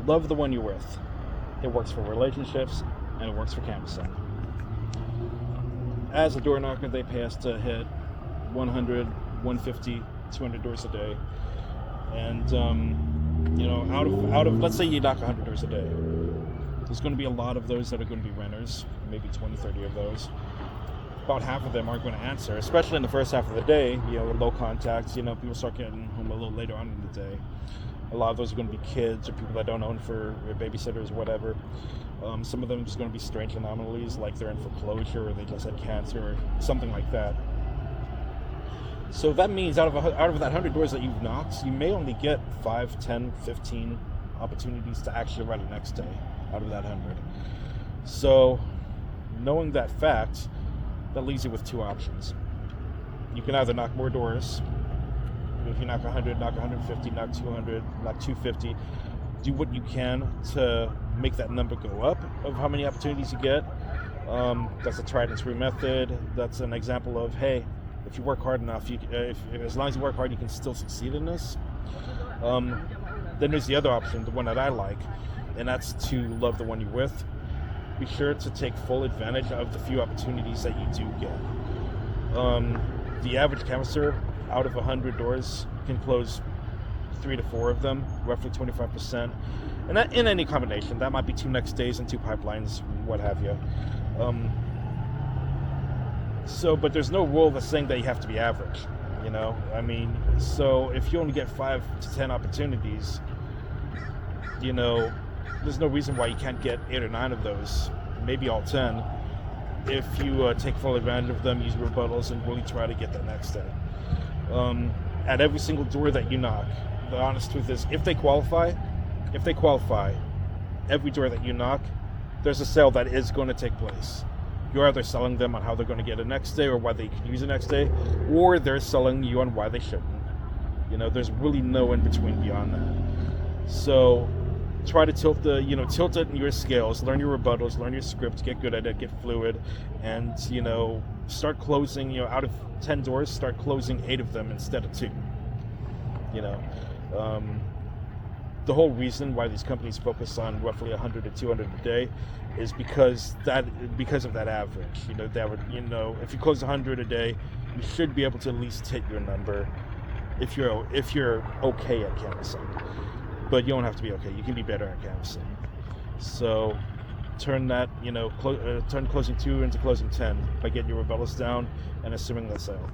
love the one you're with. It works for relationships, and it works for canvassing. As a door knocker, they pay us to hit 100, 150, 200 doors a day. And, out of let's say you knock 100 doors a day, there's going to be a lot of those that are going to be renters, maybe 20, 30 of those. About half of them aren't going to answer, especially in the first half of the day, low contacts, people start getting home a little later on in the day. A lot of those are going to be kids or people that don't own for babysitters or whatever. Some of them are just going to be strange anomalies, like they're in foreclosure or they just had cancer or something like that. So that means out of that 100 doors that you've knocked, you may only get 5, 10, 15 opportunities to actually rent it next day out of that 100. So knowing that fact, that leaves you with two options. You can either knock more doors. If you knock 100, knock 150, knock 200, knock 250, do what you can to make that number go up of how many opportunities you get. That's a tried and true method. That's an example of, hey, if you work hard enough, as long as you work hard, you can still succeed in this. Then there's the other option, the one that I like, and that's to love the one you're with. Be sure to take full advantage of the few opportunities that you do get. The average canvasser out of 100 doors can close 3 to 4 of them, roughly 25%. And that, in any combination, that might be 2 next days and 2 pipelines, what have you. But there's no rule that's saying that you have to be average, so if you only get 5 to 10 opportunities, there's no reason why you can't get 8 or 9 of those, maybe all 10, if you take full advantage of them, use rebuttals, and really try to get that next day. At every single door that you knock, the honest truth is, if they qualify, every door that you knock, there's a sale that is going to take place. You're either selling them on how they're going to get it next day or why they can use it next day, or they're selling you on why they shouldn't. There's really no in between beyond that. So try to tilt it in your scales, learn your rebuttals, learn your script, get good at it, get fluid, and, start closing, out of 10 doors, start closing 8 of them instead of 2. The whole reason why these companies focus on roughly 100 to 200 a day is because of that average. If you close 100 a day, you should be able to at least hit your number if you're okay at canvassing. But you don't have to be okay. You can be better at canvassing. So turn that, turn closing 2 into closing 10 by getting your rebuttals down and assuming the sale.